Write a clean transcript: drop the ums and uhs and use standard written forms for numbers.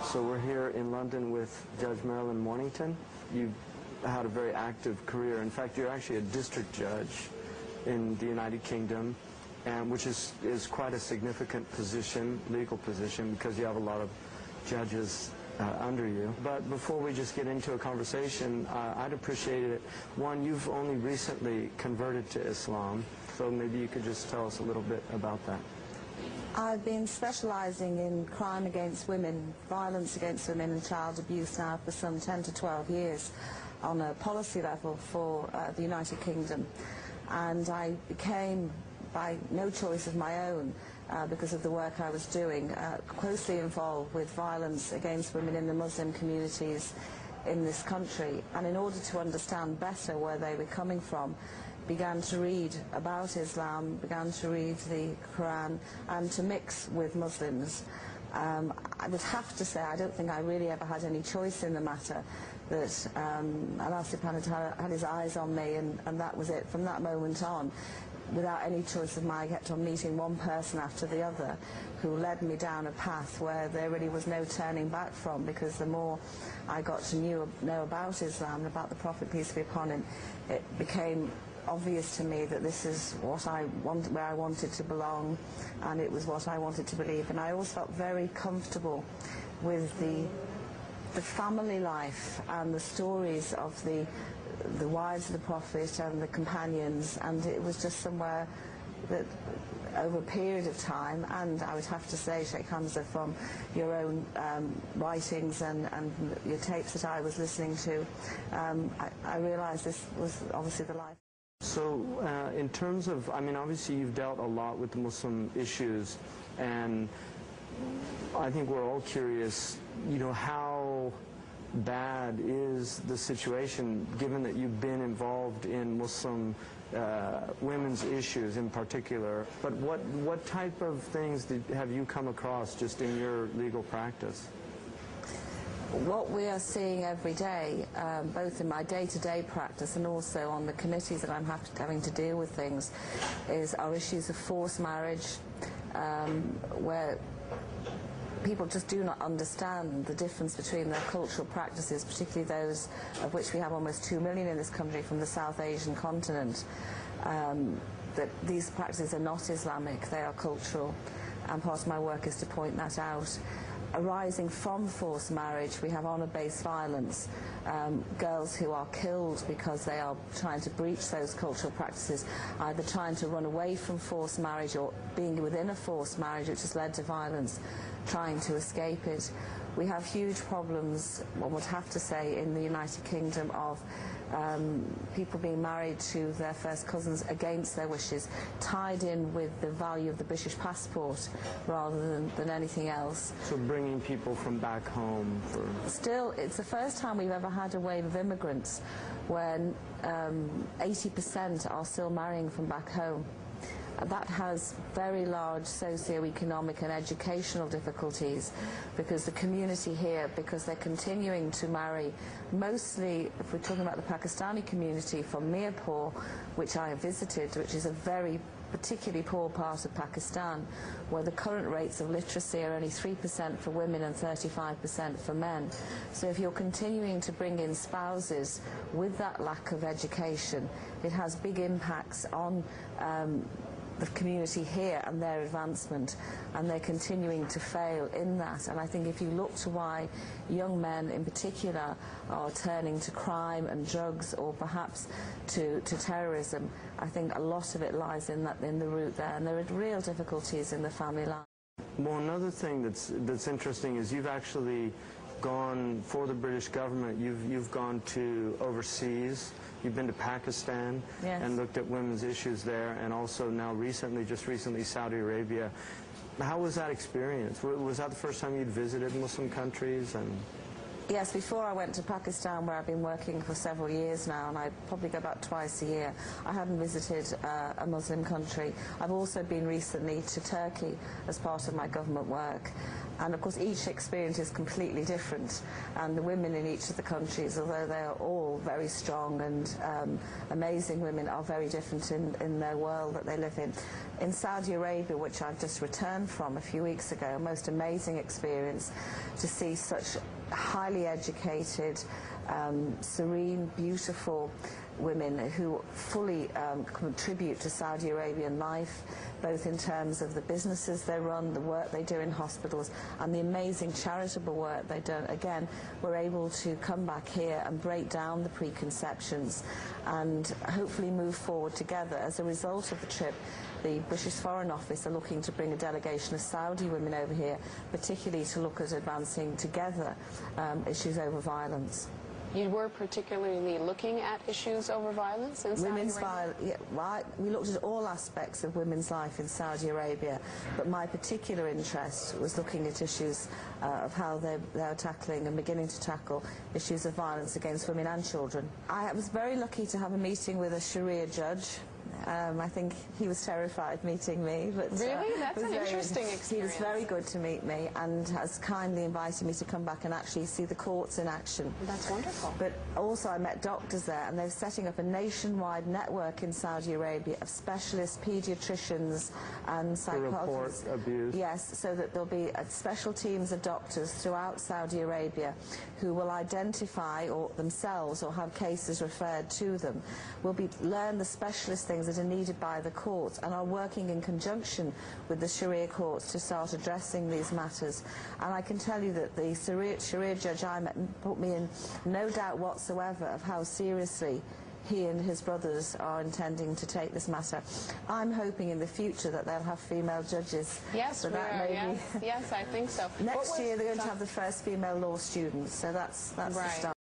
So we're here in London with Judge Marilyn Mornington. You've had a very active career. In fact, you're actually a district judge in the United Kingdom, and which is quite a significant position, legal position, because you have a lot of judges under you. But before we just get into a conversation, I'd appreciate it. One, you've only recently converted to Islam, so maybe you could just tell us a little bit about that. I've been specialising in crime against women, violence against women and child abuse now for some 10 to 12 years on a policy level for the United Kingdom. And I became, by no choice of my own, because of the work I was doing, closely involved with violence against women in the Muslim communities in this country. And in order to understand better where they were coming from, began to read about Islam, began to read the Quran, and to mix with Muslims. I would have to say I don't think I really ever had any choice in the matter, that Allah subhanahu wa ta'ala had his eyes on me, and that was it. From that moment on, without any choice of mine, I kept on meeting one person after the other who led me down a path where there really was no turning back from, because the more I got to know about Islam and about the Prophet, peace be upon him, it became obvious to me that this is what I want, where I wanted to belong, and it was what I wanted to believe. And I always felt very comfortable with the family life and the stories of the wives of the Prophet and the companions, and it was just somewhere that over a period of time, and I would have to say, Sheikh Hamza, from your own writings and your tapes that I was listening to, I realized this was obviously the life. So in terms of, I mean, obviously you've dealt a lot with the Muslim issues, and I think we're all curious, you know, how bad is the situation, given that you've been involved in Muslim women's issues in particular. But what type of things have you come across just in your legal practice? What we are seeing every day, both in my day-to-day practice and also on the committees that I'm having to deal with things, is our issues of forced marriage, where people just do not understand the difference between their cultural practices, particularly those of which we have almost 2 million in this country from the South Asian continent, that these practices are not Islamic, they are cultural, and part of my work is to point that out. Arising from forced marriage, we have honour-based violence, girls who are killed because they are trying to breach those cultural practices, either trying to run away from forced marriage or being within a forced marriage which has led to violence, trying to escape it. We have huge problems, one would have to say, in the United Kingdom of people being married to their first cousins against their wishes, tied in with the value of the British passport rather than anything else. So bringing people from back home for... Still, it's the first time we've ever had a wave of immigrants when 80% are still marrying from back home. That has very large socio-economic and educational difficulties, because the community here, because they're continuing to marry, mostly, if we're talking about the Pakistani community from Mirpur, which I have visited, which is a very particularly poor part of Pakistan, where the current rates of literacy are only 3% for women and 35% for men. So if you're continuing to bring in spouses with that lack of education, it has big impacts on the community here and their advancement, and they're continuing to fail in that. And I think if you look to why young men in particular are turning to crime and drugs, or perhaps to terrorism, I think a lot of it lies in the root there, and there are real difficulties in the family life. Well, another thing that's interesting is you've actually gone, for the British government, you've gone to overseas. You've been to Pakistan, yes, and looked at women's issues there, and also now just recently Saudi Arabia. How was that experience? Was that the first time you'd visited Muslim countries? And Yes, before I went to Pakistan, where I've been working for several years now, and I probably go about twice a year, I hadn't visited a Muslim country. I've also been recently to Turkey as part of my government work. And of course each experience is completely different, and the women in each of the countries, although they are all very strong and amazing women, are very different in their world that they live in. In Saudi Arabia, which I've just returned from a few weeks ago, a most amazing experience to see such highly educated, serene, beautiful women who fully contribute to Saudi Arabian life, both in terms of the businesses they run, the work they do in hospitals, and the amazing charitable work they do. Again, we're able to come back here and break down the preconceptions and hopefully move forward together. As a result of the trip, the British Foreign Office are looking to bring a delegation of Saudi women over here, particularly to look at advancing together issues over violence. You were particularly looking at issues over violence in Saudi Women's Arabia? violence, yeah, right. We looked at all aspects of women's life in Saudi Arabia, but my particular interest was looking at issues of how they're tackling and beginning to tackle issues of violence against women and children. I was very lucky to have a meeting with a Sharia judge. I think he was terrified meeting me. But, really? That's an interesting experience. He was very good to meet me and has kindly invited me to come back and actually see the courts in action. That's wonderful. But also I met doctors there, and they're setting up a nationwide network in Saudi Arabia of specialist paediatricians and psychologists. To report abuse. Yes, so that there'll be special teams of doctors throughout Saudi Arabia who will identify or themselves or have cases referred to them, will learn the specialist things that are needed by the courts, and are working in conjunction with the Sharia courts to start addressing these matters. And I can tell you that the Sharia judge I met put me in no doubt whatsoever of how seriously he and his brothers are intending to take this matter. I'm hoping in the future that they'll have female judges. Yes, so we that are. maybe Yes, I think so. Next year they're going to have the first female law students, so that's right. the start.